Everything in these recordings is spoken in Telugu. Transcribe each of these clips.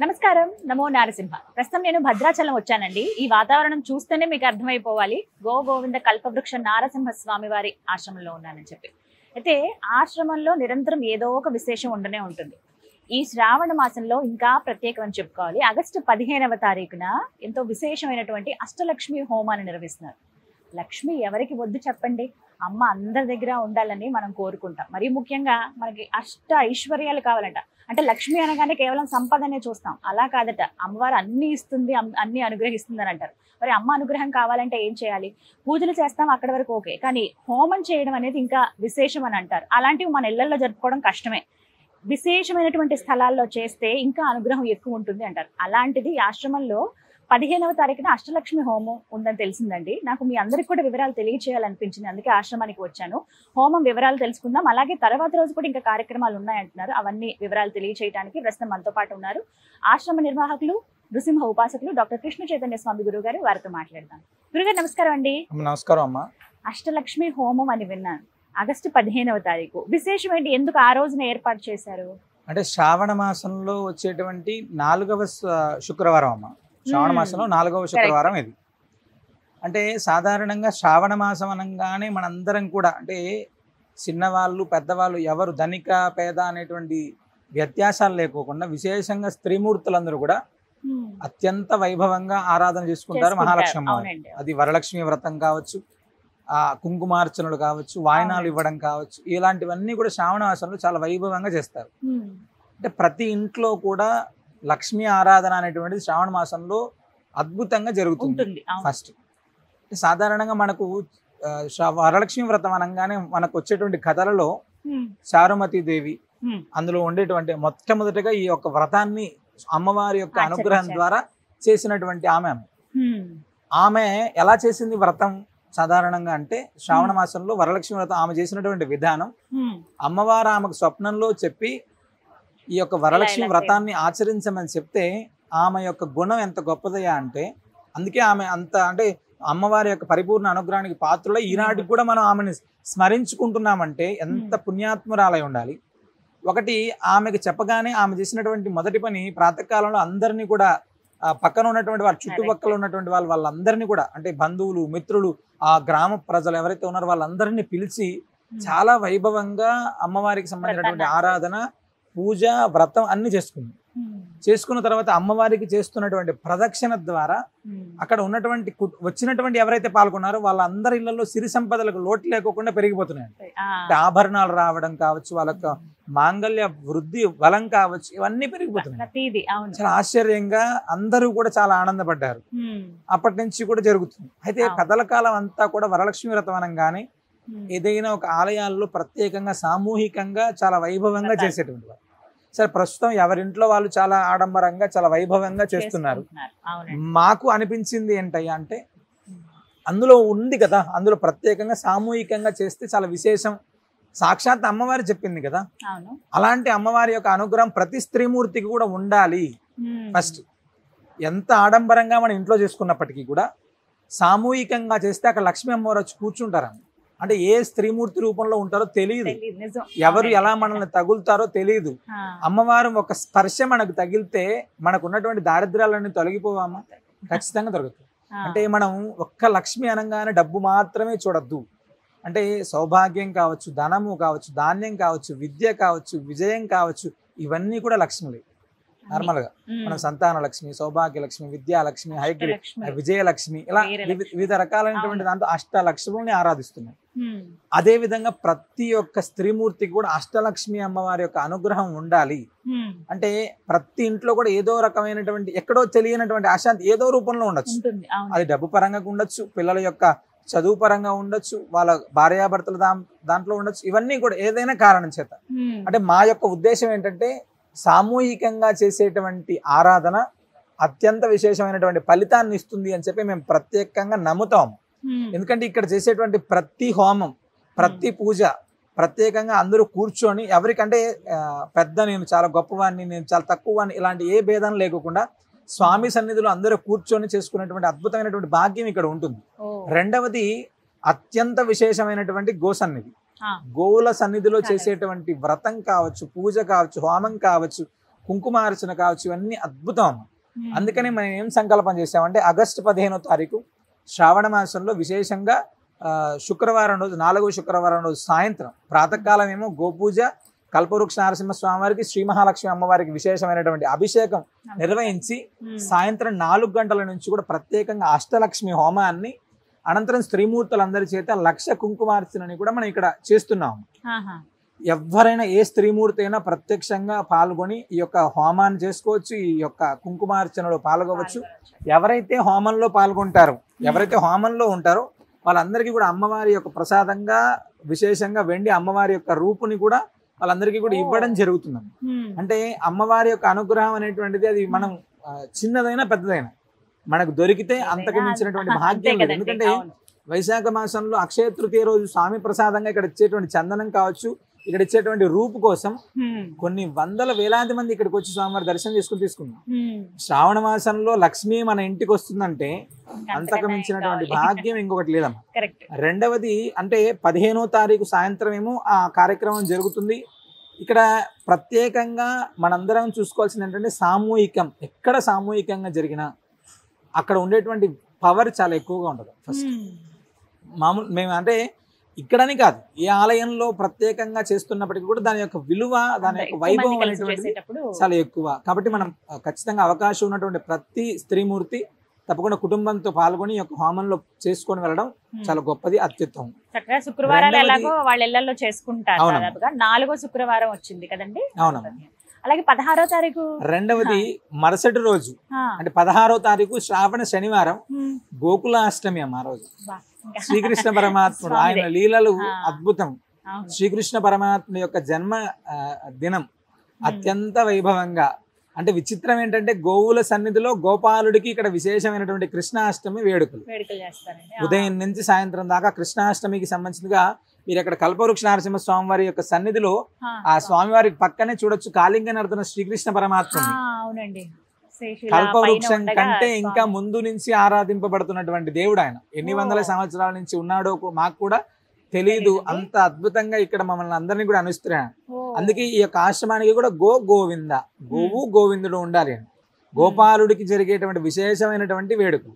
నమస్కారం. నమో నారసింహ. ప్రస్తుతం నేను భద్రాచలం వచ్చానండి. ఈ వాతావరణం చూస్తేనే మీకు అర్థమైపోవాలి గోవింద కల్పవృక్ష నారసింహ స్వామి వారి ఆశ్రమంలో ఉన్నానని చెప్పి. అయితే ఆశ్రమంలో నిరంతరం ఏదో ఒక విశేషం ఉండనే ఉంటుంది. ఈ శ్రావణ మాసంలో ఇంకా ప్రత్యేకం అని చెప్పుకోవాలి. ఆగస్టు 15వ తారీఖున ఎంతో విశేషమైనటువంటి అష్టలక్ష్మి హోమాన్ని నిర్వహిస్తున్నారు. లక్ష్మి ఎవరికి వద్దు చెప్పండి? అమ్మ అందరి దగ్గర ఉండాలని మనం కోరుకుంటాం. మరి ముఖ్యంగా మనకి అష్ట ఐశ్వర్యాలు కావాలంట. అంటే లక్ష్మి అనగానే కేవలం సంపదనే చూస్తాం, అలా కాదట. అమ్మవారు అన్ని ఇస్తుంది, అన్ని అనుగ్రహిస్తుంది అని అంటారు. మరి అమ్మ అనుగ్రహం కావాలంటే ఏం చేయాలి? పూజలు చేస్తాం, అక్కడి వరకు ఓకే, కానీ హోమం చేయడం అనేది ఇంకా విశేషం అని అంటారు. అలాంటివి మన ఇళ్లలో జరుపుకోవడం కష్టమే. విశేషమైనటువంటి స్థలాల్లో చేస్తే ఇంకా అనుగ్రహం ఎక్కువ ఉంటుంది అంటారు. అలాంటిది ఈ ఆశ్రమంలో 15వ తారీఖున అష్టలక్ష్మి హోమం ఉందని తెలిసిందండి. నాకు మీ అందరికి కూడా వివరాలు తెలియచేయాలనిపించింది, అందుకే ఆశ్రమానికి వచ్చాను. హోమం వివరాలు తెలుసుకుందాం. అలాగే తర్వాత రోజు కూడా ఇంకా కార్యక్రమాలు ఉన్నాయంటున్నారు. అవన్నీ వివరాలు తెలియచేయడానికి ప్రస్తుతం మనతో పాటు ఉన్నారు ఆశ్రమ నిర్వాహకులు, నృసింహ ఉపాసకులు డాక్టర్ కృష్ణ చైతన్య స్వామి గురువు గారు. వారితో మాట్లాడదాం. గురుగారు నమస్కారం అండి. నమస్కారం అమ్మా. అష్టలక్ష్మి హోమం అని విన్నాను. ఆగస్టు 15వ తారీఖు విశేషం ఏంటి? ఎందుకు ఆ రోజున ఏర్పాటు చేశారు? అంటే శ్రావణ మాసంలో వచ్చేటువంటి 4వ శుక్రవారం అమ్మ. శ్రావణ మాసంలో 4వ శుక్రవారం ఇది. అంటే సాధారణంగా శ్రావణ మాసం అనగానే మనందరం కూడా అంటే చిన్నవాళ్ళు పెద్దవాళ్ళు ఎవరు ధనిక పేద అనేటువంటి వ్యత్యాసాలు లేకోకుండా విశేషంగా స్త్రీమూర్తులందరూ కూడా అత్యంత వైభవంగా ఆరాధన చేసుకుంటారు మహాలక్ష్మి. అది వరలక్ష్మి వ్రతం కావచ్చు, కుంకుమార్చనలు కావచ్చు, వాయినాలు ఇవ్వడం కావచ్చు, ఇలాంటివన్నీ కూడా శ్రావణ మాసంలో చాలా వైభవంగా చేస్తారు. అంటే ప్రతి ఇంట్లో కూడా లక్ష్మీ ఆరాధన అనేటువంటిది శ్రావణ మాసంలో అద్భుతంగా జరుగుతుంది. ఫస్ట్ సాధారణంగా మనకు వరలక్ష్మి వ్రతం అనగానే మనకు వచ్చేటువంటి కథలలో చారుమతి దేవి అందులో ఉండేటువంటి మొట్టమొదటిగా ఈ యొక్క వ్రతాన్ని అమ్మవారి యొక్క అనుగ్రహం ద్వారా చేసినటువంటి ఆమె ఎలా చేసింది వ్రతం సాధారణంగా అంటే శ్రావణ మాసంలో వరలక్ష్మి వ్రతం ఆమె చేసినటువంటి విధానం, అమ్మవారు ఆమెకు స్వప్నంలో చెప్పి ఈ యొక్క వరలక్ష్మి వ్రతాన్ని ఆచరించమని చెప్తే ఆమె యొక్క గుణం ఎంత గొప్పదయ్యా అంటే అందుకే ఆమె అంత అంటే అమ్మవారి యొక్క పరిపూర్ణ అనుగ్రహానికి పాత్రులై ఈనాటికి కూడా మనం ఆమెను స్మరించుకుంటున్నామంటే ఎంత పుణ్యాత్మురాలై ఉండాలి. ఒకటి, ఆమెకు చెప్పగానే ఆమె చేసినటువంటి మొదటి పని ప్రాతకాలంలో అందరినీ కూడా పక్కన ఉన్నటువంటి వాళ్ళ చుట్టుపక్కల ఉన్నటువంటి వాళ్ళందరినీ కూడా అంటే బంధువులు, మిత్రులు, ఆ గ్రామ ప్రజలు ఎవరైతే ఉన్నారో వాళ్ళందరినీ పిలిచి చాలా వైభవంగా అమ్మవారికి సంబంధించినటువంటి ఆరాధన, పూజ, వ్రతం అన్ని చేసుకున్న తర్వాత అమ్మవారికి చేస్తున్నటువంటి ప్రదక్షిణ ద్వారా అక్కడ ఉన్నటువంటి వచ్చినటువంటి ఎవరైతే పాల్గొన్నారో వాళ్ళందరి ఇళ్లలో సిరి సంపదలకు లోటు లేకోకుండా పెరిగిపోతున్నాయి. అంటే ఆభరణాలు రావడం కావచ్చు, వాళ్ళకు మాంగళ్య వృద్ధి బలం కావచ్చు, ఇవన్నీ పెరిగిపోతున్నాయి. చాలా ఆశ్చర్యంగా అందరూ కూడా చాలా ఆనందపడ్డారు. అప్పటి నుంచి కూడా జరుగుతుంది. అయితే కథల కాలం అంతా కూడా వరలక్ష్మి వ్రతం అనగానే ఏదైనా ఒక ఆలయాల్లో ప్రత్యేకంగా సామూహికంగా చాలా వైభవంగా చేసేటువంటి వారు. సరే, ప్రస్తుతం ఎవరింట్లో వాళ్ళు చాలా ఆడంబరంగా చాలా వైభవంగా చేస్తున్నారు. మాకు అనిపించింది ఏంటయ్యా అంటే అందులో ఉంది కదా, అందులో ప్రత్యేకంగా సామూహికంగా చేస్తే చాలా విశేషం. సాక్షాత్ అమ్మవారి చెప్పింది కదా, అలాంటి అమ్మవారి యొక్క అనుగ్రహం ప్రతి స్త్రీమూర్తికి కూడా ఉండాలి. ఫస్ట్ ఎంత ఆడంబరంగా మనం ఇంట్లో చేసుకున్నప్పటికీ కూడా సామూహికంగా చేస్తే అక్కడ లక్ష్మీ అమ్మవారు వచ్చి కూర్చుంటారు. అంటే ఏ స్త్రీమూర్తి రూపంలో ఉంటారో తెలియదు, ఎవరు ఎలా మనల్ని తగులుతారో తెలియదు. అమ్మవారు ఒక స్పర్శ మనకు తగిలితే మనకు ఉన్నటువంటి దారిద్ర్యాలన్నీ తొలగిపోవామా? ఖచ్చితంగా దొరుకుతుంది. అంటే మనం ఒక్క లక్ష్మి అనగానే డబ్బు మాత్రమే చూడద్దు. అంటే సౌభాగ్యం కావచ్చు, ధనము కావచ్చు, ధాన్యం కావచ్చు, విద్య కావచ్చు, విజయం కావచ్చు, ఇవన్నీ కూడా లక్ష్ములే. నార్మల్ గా మనం సంతాన లక్ష్మి, సౌభాగ్య లక్ష్మి, విద్యాలక్ష్మి, హైగ్రీ, విజయలక్ష్మి, ఇలా వివిధ రకాలైనటువంటి దాంట్లో అష్టలక్ష్ముల్ని ఆరాధిస్తున్నాం. అదే విధంగా ప్రతి ఒక్క స్త్రీమూర్తికి కూడా అష్టలక్ష్మి అమ్మవారి యొక్క అనుగ్రహం ఉండాలి. అంటే ప్రతి ఇంట్లో కూడా ఏదో రకమైనటువంటి ఎక్కడో తెలియనటువంటి అశాంతి ఏదో రూపంలో ఉండొచ్చు. అది డబ్బు పరంగా ఉండొచ్చు, పిల్లల యొక్క చదువు పరంగా ఉండొచ్చు, వాళ్ళ భార్యాభర్తల దాంట్లో ఉండొచ్చు. ఇవన్నీ కూడా ఏదైనా కారణం చేత. అంటే మా యొక్క ఉద్దేశం ఏంటంటే సామూహికంగా చేసేటువంటి ఆరాధన అత్యంత విశేషమైనటువంటి ఫలితాన్ని ఇస్తుంది అని చెప్పి మేము ప్రత్యేకంగా నమ్ముతాము. ఎందుకంటే ఇక్కడ చేసేటువంటి ప్రతి హోమం, ప్రతి పూజ ప్రత్యేకంగా అందరూ కూర్చొని ఎవరికంటే పెద్ద, నేను చాలా గొప్పవాడిని, నేను చాలా తక్కువవాడిని, ఇలాంటి ఏ భేదం లేకుండా స్వామి సన్నిధిలో అందరూ కూర్చొని చేసుకునేటువంటి అద్భుతమైనటువంటి భాగ్యం ఇక్కడ ఉంటుంది. రెండవది అత్యంత విశేషమైనటువంటి గోసన్నిధి. గోవుల సన్నిధిలో చేసేటువంటి వ్రతం కావచ్చు, పూజ కావచ్చు, హోమం కావచ్చు, కుంకుమార్చన కావచ్చు, ఇవన్నీ అద్భుతం అమ్మ. అందుకని మనం ఏం సంకల్పం చేసామంటే ఆగస్టు 15వ తారీఖు శ్రావణ మాసంలో విశేషంగా శుక్రవారం రోజు 4వ శుక్రవారం రోజు సాయంత్రం ప్రాతకాలం ఏమో గోపూజ, కల్పవృక్ష నరసింహ స్వామివారికి, శ్రీ మహాలక్ష్మి అమ్మవారికి విశేషమైనటువంటి అభిషేకం నిర్వహించి సాయంత్రం 4 గంటల నుంచి కూడా ప్రత్యేకంగా అష్టలక్ష్మి హోమాన్ని, అనంతరం స్త్రీమూర్తులందరి చేత 1,00,000 కుంకుమార్చనని కూడా మనం ఇక్కడ చేస్తున్నాము. ఎవరైనా ఏ స్త్రీమూర్తి అయినా ప్రత్యక్షంగా పాల్గొని ఈ యొక్క హోమాన్ని చేసుకోవచ్చు, ఈ యొక్క కుంకుమార్చనలో పాల్గొవచ్చు. ఎవరైతే హోమంలో పాల్గొంటారో, ఎవరైతే హోమంలో ఉంటారో వాళ్ళందరికీ కూడా అమ్మవారి యొక్క ప్రసాదంగా విశేషంగా వెండి అమ్మవారి యొక్క రూపుని కూడా వాళ్ళందరికీ కూడా ఇవ్వడం జరుగుతుంది. అంటే అమ్మవారి యొక్క అనుగ్రహం అనేటువంటిది అది మనం చిన్నదైనా పెద్దదైనా మనకు దొరికితే అంతకు మించినటువంటి భాగ్యం లేదు. ఎందుకంటే వైశాఖ మాసంలో అక్షయ తృతీయ రోజు స్వామి ప్రసాదంగా ఇక్కడ ఇచ్చేటువంటి చందనం కావచ్చు, ఇక్కడ ఇచ్చేటువంటి రూపు కోసం కొన్ని వందల వేలాది మంది ఇక్కడికి వచ్చి స్వామివారి దర్శనం చేసుకుని తీసుకున్నాం. శ్రావణ మాసంలో లక్ష్మి మన ఇంటికి వస్తుందంటే అంతకు మించినటువంటి భాగ్యం ఇంకొకటి లేదమ్మా. రెండవది అంటే 15వ తారీఖు సాయంత్రం ఏమో ఆ కార్యక్రమం జరుగుతుంది. ఇక్కడ ప్రత్యేకంగా మనందరం చూసుకోవాల్సింది ఏంటంటే సామూహికం. ఎక్కడ సామూహికంగా జరిగినా అక్కడ ఉండేటువంటి పవర్ చాలా ఎక్కువగా ఉంటుంది. ఫస్ట్ మామూలు మేము అంటే ఇక్కడని కాదు, ఏ ఆలయంలో ప్రత్యేకంగా చేస్తున్నప్పటికీ కూడా దాని యొక్క విలువ, దాని యొక్క వైభవం అనేటువంటిది చాలా ఎక్కువ. కాబట్టి మనం ఖచ్చితంగా అవకాశం ఉన్నటువంటి ప్రతి స్త్రీమూర్తి తప్పకుండా కుటుంబంతో పాల్గొని యొక్క హోమంలో చేసుకొని వెళ్ళడం చాలా గొప్పది, అత్యుత్తమం. చక్కగా శుక్రవారాలు ఎలాగో వాళ్ళ ఇళ్లలో చేసుకుంటారు. 4వ శుక్రవారం వచ్చింది కదండి. అవునమ్మా. అలాగే 16వ తారీఖు రెండవది మరుసటి రోజు అంటే 16వ తారీఖు శ్రావణ శనివారం గోకులాష్టమి అమ్మ. ఆ రోజు శ్రీకృష్ణ పరమాత్ముడు ఆయన లీలలు అద్భుతం. శ్రీకృష్ణ పరమాత్మ యొక్క జన్మ దినం అత్యంత వైభవంగా. అంటే విచిత్రం ఏంటంటే గోవుల సన్నిధిలో గోపాలుడికి ఇక్కడ విశేషమైనటువంటి కృష్ణాష్టమి వేడుకలు ఉదయం నుంచి సాయంత్రం దాకా. కృష్ణాష్టమికి సంబంధించినగా మీరు ఇక్కడ కల్పవృక్ష నరసింహ స్వామివారి యొక్క సన్నిధిలో ఆ స్వామివారికి పక్కనే చూడొచ్చు కాళింగ నర్తన శ్రీకృష్ణ పరమాత్మ. కల్పవృక్షం కంటే ఇంకా ముందు నుంచి ఆరాధింపబడుతున్నటువంటి దేవుడు ఆయన. ఎన్ని వందల సంవత్సరాల నుంచి ఉన్నాడో మాకు కూడా తెలియదు. అంత అద్భుతంగా ఇక్కడ మమ్మల్ని అందరినీ కూడా అనుస్తున్నాడు. అందుకే ఈ యొక్క ఆశ్రమానికి కూడా గోవింద, గోవు గోవిందుడు ఉండాలి అని. గోపాలుడికి జరిగేటువంటి విశేషమైనటువంటి వేడుకలు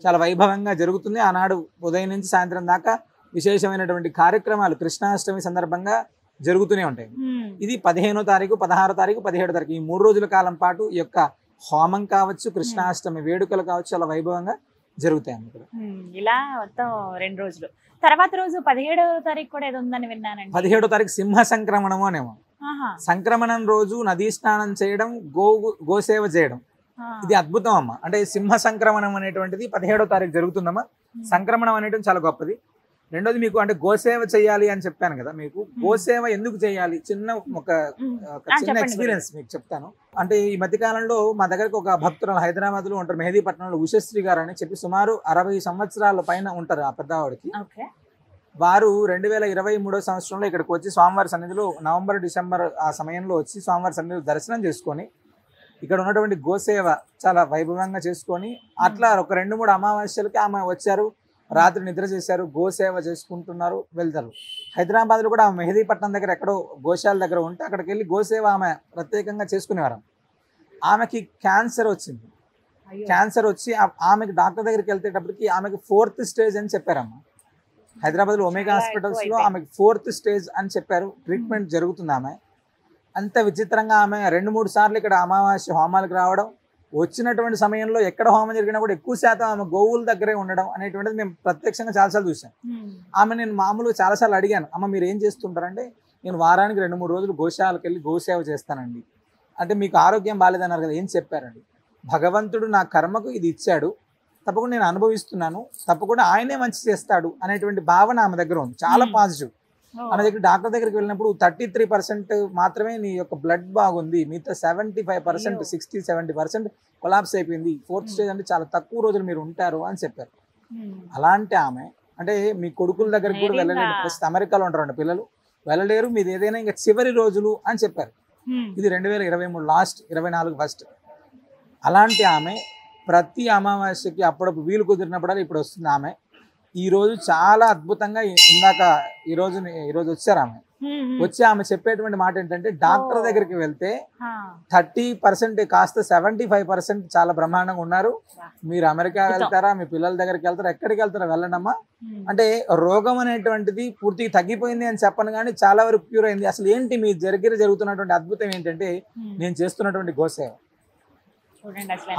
చాలా వైభవంగా జరుగుతుంది. ఆనాడు ఉదయం నుంచి సాయంత్రం దాకా విశేషమైనటువంటి కార్యక్రమాలు కృష్ణాష్టమి సందర్భంగా జరుగుతూనే ఉంటాయి. ఇది 15వ తారీఖు, 16వ తారీఖు, 17వ తారీఖు ఈ 3 రోజుల కాలం పాటు ఈ యొక్క హోమం కావచ్చు, కృష్ణాష్టమి వేడుకలు కావచ్చు చాలా వైభవంగా జరుగుతాయి అన్నమాట. ఇలా మొత్తం 2 రోజులు. తర్వాత రోజు 17వ తారీఖు కూడా ఏదో ఉందని విన్నానండి. 17వ తారీఖు సింహ సంక్రమణము అనేమో. సంక్రమణం రోజు నదీ స్నానం చేయడం, గోసేవ చేయడం, ఇది అద్భుతం అమ్మ. అంటే సింహ సంక్రమణం అనేటువంటిది 17వ తారీఖు జరుగుతుందమ్మా. సంక్రమణం అనేటువంటి చాలా గొప్పది. రెండోది మీకు అంటే గోసేవ చేయాలి అని చెప్పాను కదా, మీకు గోసేవ ఎందుకు చేయాలి చిన్న చిన్న ఎక్స్పీరియన్స్ మీకు చెప్తాను. అంటే ఈ మధ్యకాలంలో మా దగ్గరకు ఒక భక్తురాలు హైదరాబాద్ లో ఉంటారు, మెహదీపట్నంలో ఉషశ్రీ గారు అని చెప్పి సుమారు 60 సంవత్సరాల పైన ఉంటారు ఆ పెద్దవాడికి. వారు 2023వ సంవత్సరంలో ఇక్కడికి వచ్చి స్వామివారి సన్నిధిలో నవంబర్ డిసెంబర్ ఆ సమయంలో వచ్చి స్వామివారి సన్నిధిలో దర్శనం చేసుకొని ఇక్కడ ఉన్నటువంటి గోసేవ చాలా వైభవంగా చేసుకొని అట్లా ఒక 2-3 అమావాస్యలకి ఆమె వచ్చారు, రాత్రి నిద్ర చేశారు, గోసేవ చేసుకుంటున్నారు, వెళ్తారు. హైదరాబాద్లో కూడా ఆమె మెహదీపట్నం దగ్గర ఎక్కడో గోశాల దగ్గర ఉంటే అక్కడికి వెళ్ళి గోసేవ ఆమె ప్రత్యేకంగా చేసుకునేవారు. ఆమెకి క్యాన్సర్ వచ్చింది. క్యాన్సర్ వచ్చి ఆమెకి డాక్టర్ దగ్గరికి వెళ్తేటప్పటికి ఆమెకి 4th స్టేజ్ అని చెప్పారమ్మ. హైదరాబాద్లో ఒమేగా హాస్పిటల్స్లో ఆమెకి 4th స్టేజ్ అని చెప్పారు. ట్రీట్మెంట్ జరుగుతుంది. ఆమె అంత విచిత్రంగా ఆమె 2-3 సార్లు ఇక్కడ అమావాస్య హోమాలకు రావడం, వచ్చినటువంటి సమయంలో ఎక్కడ హోమం జరిగినా కూడా ఎక్కువ శాతం ఆమె గోవుల దగ్గరే ఉండడం అనేటువంటిది మేము ప్రత్యక్షంగా చాలాసార్లు చూసాం. ఆమె నేను మామూలుగా చాలాసార్లు అడిగాను, అమ్మ మీరు ఏం చేస్తుంటారంటే నేను వారానికి 2-3 రోజులు గోశాలకు వెళ్ళి గోసేవ చేస్తానండి. అంటే మీకు ఆరోగ్యం బాగాలేదన్నారు కదా, ఏం చెప్పారండి? భగవంతుడు నా కర్మకు ఇది ఇచ్చాడు, తప్పకుండా నేను అనుభవిస్తున్నాను, తప్పకుండా ఆయనే మంచి చేస్తాడు అనేటువంటి భావన ఆమె దగ్గర ఉంది. చాలా పాజిటివ్. ఆమె దగ్గర డాక్టర్ దగ్గరికి వెళ్ళినప్పుడు 33% మాత్రమే నీ యొక్క బ్లడ్ బాగుంది, మిగతా 75%, 60-70% కొలాప్స్ అయిపోయింది. 4th స్టేజ్ అంటే చాలా తక్కువ రోజులు మీరు ఉంటారు అని చెప్పారు. అలాంటి ఆమె అంటే మీ కొడుకుల దగ్గరికి కూడా వెళ్ళలేరు, ప్రస్తుతం అమెరికాలో ఉంటారండి పిల్లలు, వెళ్ళలేరు, మీది ఏదైనా ఇంకా చివరి రోజులు అని చెప్పారు. ఇది 2023 లాస్ట్, 24 ఫస్ట్. అలాంటి ఆమె ప్రతి అమావాస్యకి అప్పుడప్పుడు వీలు కుదిరినప్పుడు ఇప్పుడు వస్తుంది ఆమె. ఈరోజు చాలా అద్భుతంగా ఇందాక ఈరోజు వచ్చారు ఆమె. వచ్చి ఆమె చెప్పేటువంటి మాట ఏంటంటే డాక్టర్ దగ్గరికి వెళ్తే 30% కాస్త 75% చాలా బ్రహ్మాండంగా ఉన్నారు, మీరు అమెరికా వెళ్తారా, మీ పిల్లల దగ్గరికి వెళ్తారా, ఎక్కడికి వెళ్తారా వెళ్ళండమ్మా. అంటే రోగం అనేటువంటిది పూర్తిగా తగ్గిపోయింది అని చెప్పను కానీ చాలా వరకు క్యూర్ అయింది. అసలు ఏంటి మీ దగ్గర జరుగుతున్నటువంటి అద్భుతం ఏంటంటే నేను చేస్తున్నటువంటి గోసేవ.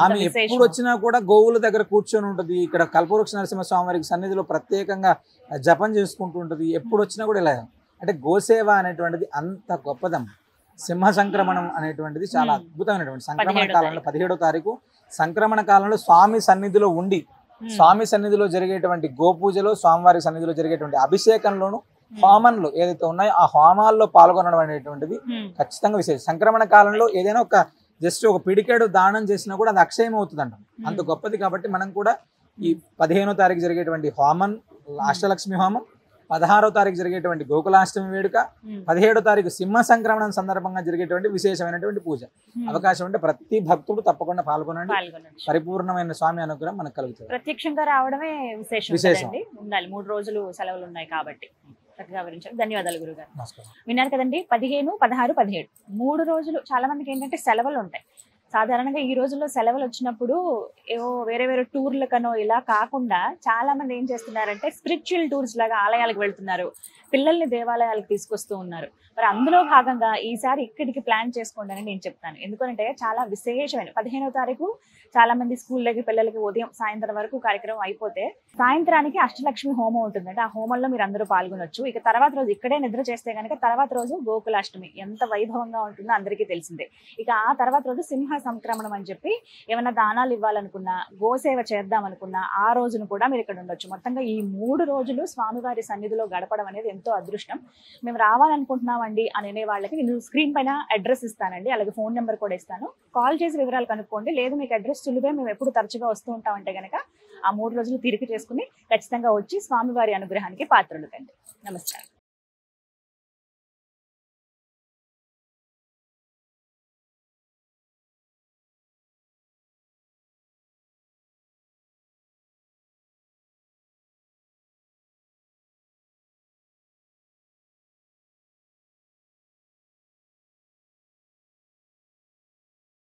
ఆమె ఎప్పుడు వచ్చినా కూడా గోవుల దగ్గర కూర్చొని ఉంటుంది, ఇక్కడ కల్పవృక్ష నరసింహస్వామి వారికి సన్నిధిలో ప్రత్యేకంగా జపం చేసుకుంటూ ఉంటుంది, ఎప్పుడు వచ్చినా కూడా ఇలా. అంటే గోసేవ అనేటువంటిది అంత గొప్పదం. సింహ సంక్రమణం అనేటువంటిది చాలా అద్భుతమైనటువంటి సంక్రమణ కాలంలో 17వ తారీఖు సంక్రమణ కాలంలో స్వామి సన్నిధిలో ఉండి స్వామి సన్నిధిలో జరిగేటువంటి గోపూజలో స్వామివారి సన్నిధిలో జరిగేటువంటి అభిషేకంలోను హోమంలో ఏదైతే ఉన్నాయో ఆ హోమాల్లో పాల్గొనడం అనేటువంటిది ఖచ్చితంగా విశేషం. సంక్రమణ కాలంలో ఏదైనా ఒక జస్ట్ ఒక పిడికేడు దానం చేసినా కూడా అది అక్షయం అవుతుందంట, అంత గొప్పది. కాబట్టి మనం కూడా ఈ 15వ తారీఖు జరిగేటువంటి హోమం అష్టలక్ష్మి హోమం, 16వ తారీఖు జరిగేటువంటి గోకులాష్టమి వేడుక, 17వ తారీఖు సింహ సంక్రమణం సందర్భంగా జరిగేటువంటి విశేషమైనటువంటి పూజ. అవకాశం ఉంటే ప్రతి భక్తుడు తప్పకుండా పాల్గొనండి, పరిపూర్ణమైన స్వామి అనుగ్రహం మనకు కలుగుతుంది. ప్రత్యక్షంగా రావడమే విశేషం ఉండాలి. 3 రోజులు సెలవులు ఉన్నాయి కాబట్టి చక్కగా వివరించారు. ధన్యవాదాలు గురుగారు. విన్నారు కదండి, 15, 16, 17 3 రోజులు. చాలా మందికి ఏంటంటే సెలవులు ఉంటాయి. సాధారణంగా ఈ రోజుల్లో సెలవులు వచ్చినప్పుడు ఏవో వేరే వేరే టూర్లకనో ఇలా కాకుండా చాలా మంది ఏం చేస్తున్నారంటే స్పిరిచువల్ టూర్స్ లాగా ఆలయాలకు వెళ్తున్నారు, పిల్లల్ని దేవాలయాలకు తీసుకొస్తూ ఉన్నారు. మరి అందులో భాగంగా ఈసారి ఇక్కడికి ప్లాన్ చేసుకోండి అని నేను చెప్తాను. ఎందుకంటే చాలా విశేషమైన 15వ తారీఖు చాలా మంది స్కూళ్ళకి పిల్లలకి ఉదయం సాయంత్రం వరకు కార్యక్రమం అయిపోతే సాయంత్రానికి అష్టలక్ష్మి హోమం ఉంటుందంటే ఆ హోమంలో మీరు అందరూ పాల్గొనొచ్చు. ఇక తర్వాత రోజు ఇక్కడే నిద్ర చేస్తే కనుక తర్వాత రోజు గోకులాష్టమి ఎంత వైభవంగా ఉంటుందో అందరికీ తెలిసిందే. ఇక ఆ తర్వాత రోజు సింహ సంక్రమణం అని చెప్పి ఏమైనా దానాలు ఇవ్వాలనుకున్నా, గోసేవ చేద్దాం అనుకున్నా ఆ రోజును కూడా మీరు ఇక్కడ ఉండొచ్చు. మొత్తంగా ఈ 3 రోజులు స్వామివారి సన్నిధిలో గడపడం అనేది ఎంతో అదృష్టం. మేము రావాలనుకుంటున్నామండి అనే వాళ్ళకి నేను స్క్రీన్ పైన అడ్రస్ ఇస్తానండి, అలాగే ఫోన్ నెంబర్ కూడా ఇస్తాను. కాల్ చేసి వివరాలు కనుక్కోండి. లేదు మీకు అడ్రస్ సులువే, మేము ఎప్పుడు తరచుగా వస్తూ ఉంటామంటే కనుక ఆ 3 రోజులు తీరిక చేసుకుని ఖచ్చితంగా వచ్చి స్వామివారి అనుగ్రహానికి పాత్రలు కండి. నమస్కారం.